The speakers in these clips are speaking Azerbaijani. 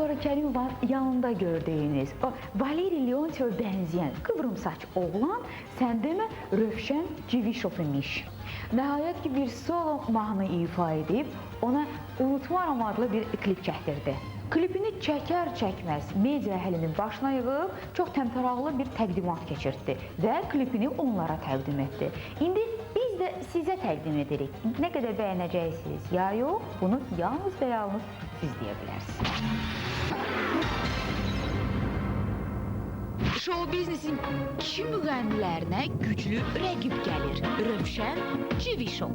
Flora Kerimovanın yanında gördüyünüz o Valeri Leontyova bənzəyən kıvrım saç oğlan sən demə Rövşən Civişov imiş. Nəhayət ki bir solo mahnı ifa edib ona Unutmaram adlı bir klip çəkdirdi. Klipini çəkər-çəkməz media əhlinin başına yığıb çox təmtəraqlı bir təqdimat keçirtdi və klipini onlara təqdim etdi. İndi biz də sizə təqdim edirik. Nə qədər bəyənəcəksiniz ya yox, bunu yalnız və yalnız siz deyə bilərsiniz. Show biznesin kişi müğənnilərinə güclü rəqib gəlir. Rövşən Civişov.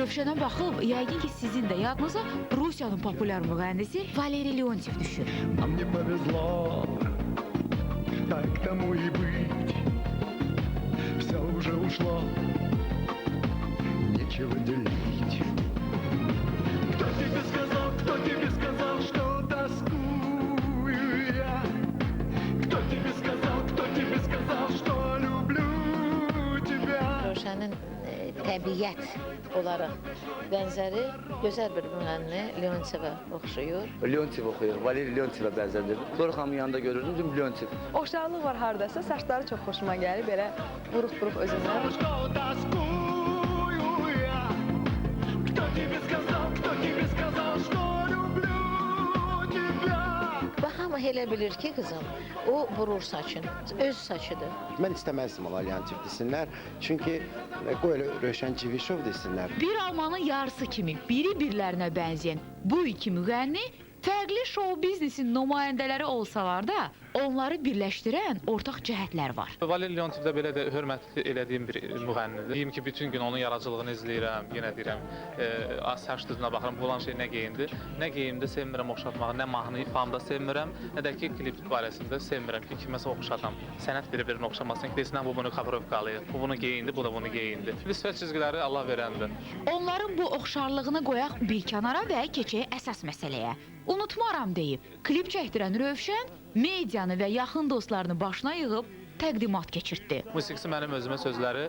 Rövşənə baxıb, yəqin ki sizin də yadınıza Rusiyanın populyar müğənnisi Valeri Leontyov düşür. Мне повезло, так тому и быть. Все уже ушло, нечего делить. Кто тебе сказал, что тоскую я? Кто тебе сказал, что люблю тебя? Rövşənin təbiət olaraq bənzəri gözəl bir müğənni Leontyova oxşuyur. Leontyov oxuyur, Valeri Leontyova bənzədir. Flora xanımın yanında görürdüm, dedim Leontyov. Oxşarlıq var hardasa, saçları çox xoşuma gəlir, belə buruq-buruq özündən. Bax, hamı elə bilir ki, qızım, o vurur saçın, öz saçıdır. Mən istəməzdim ola Leontyov desinlər, çünki qoy elə Rövşən Civişov desinlər. Bir almanın yarısı kimi biri-birlərinə bənzəyən bu iki müğənni fərqli show biznesin nümayəndələri olsalar da, onları birləşdirən ortaq cəhətlər var. Valeri Leontyov da belə də hörmət elədiyim bir müğənnidir. Deyim ki, bütün gün onun yaradıcılığını izləyirəm, yenə deyirəm, saç düzünə baxıram, bu olan şey nə geyimdir. Nə geyimdə sevmirəm oxşatmağı, nə mahnı ifamda sevmirəm, nə də ki, klip barəsində sevmirəm ki, kiməsə oxşatam. Sənət biri-birini oxşamasın ki, desinən bu bunu kapirovkalayır, bu bunu geyindi, bu da bunu geyindi. Sifət çizgiləri Allah verəndir. Onların bu oxşarlığını qoyaq bir kənara və keçək əsas məsələyə. Unutmaram deyib, klip çəkdirən Rövşən medianı və yaxın dostlarını başına yığıb təqdimat keçirtdi. Musiqisi mənim özümə sözləri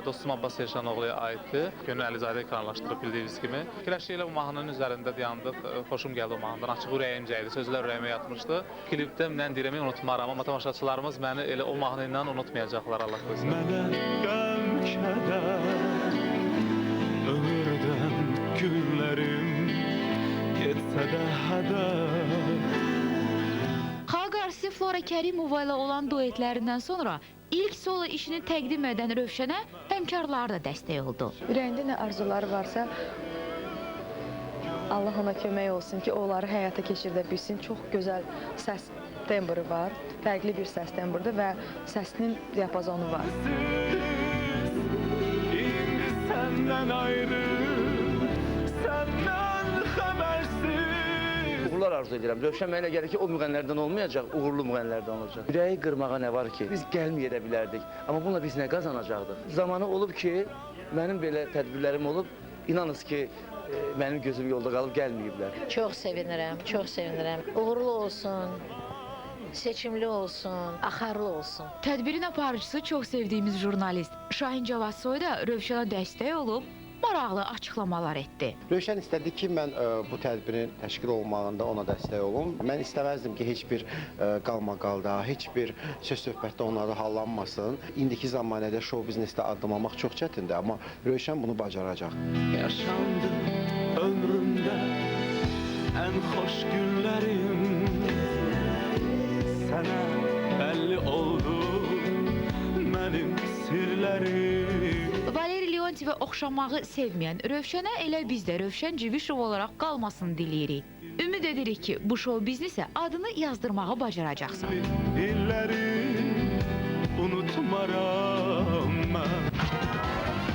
dostum Abbas Yerşanoğlu'ya aiddir. Gönül Əlizadə ekranlaşdırıb bildiyiniz kimi. Fikirləşdik elə bu mahnının üzərində dayandıq, xoşum gəldi o mahnıdan, açıq ürəyimcəydi, sözlər ürəyimə yatmışdı. Klipdə mən deyirəm, unutmaram, amma tamaşaçılarımız məni elə o mahnı ilə unutmayacaqlar, Allah qoysun. Mənə qəm kədər, ömürdən günlərim getsə də hədər. Xalq artisti Flora Kerimova ilə olan duetlərindən sonra ilk solo işini təqdim edən Rövşənə həmkarları da dəstək oldu. Ürəyində nə arzuları varsa, Allah ona kömək olsun ki, onları həyata keçirdə bilsin. Çox gözəl səs tembri var, fərqli bir səs tembridir və səsinin diapazonu var. İndi səndən ayrı, səndən xəbərsiz. Uğurlar arzu edirəm. Rövşən mənə gəlir ki, o müğənnilərdən olmayacaq, uğurlu müğənnilərdən olacaq. Ürəyi qırmağa nə var ki? Biz gəlməyə də bilərdik. Amma bununla biz nə qazanacaqdıq? Zamanı olub ki, mənim belə tədbirlərim olub, inanız ki, mənim gözüm yolda qalıb gəlməyiblər. Çox sevinirəm, çox sevinirəm. Uğurlu olsun, seçimli olsun, axarlı olsun. Tədbirin aparıcısı çox sevdiyimiz jurnalist Şahin Cavadsoy da Rövşənə dəstək olub, maraqlı açıqlamalar etdi. Rövşən istədi ki, mən bu tədbirin təşkil olmağında ona dəstək olum. Mən istəməzdim ki, heç bir qalmaqalda, heç bir söz-söhbətdə onları hallanmasın. İndiki zamanədə show biznesdə addımlamaq çox çətindir, amma Rövşən bunu bacaracaq. Yaşandı ömrümdə ən xoş günlərim, sənə bəlli oldu mənim sirlərim. Valeri Leontyova oxşamağı sevməyən Rövşənə elə biz də Rövşən Civişov olaraq qalmasını diləyirik. Ümid edirik ki, bu show biznesə adını yazdırmağı bacaracaqsan. İlləri unutmaram.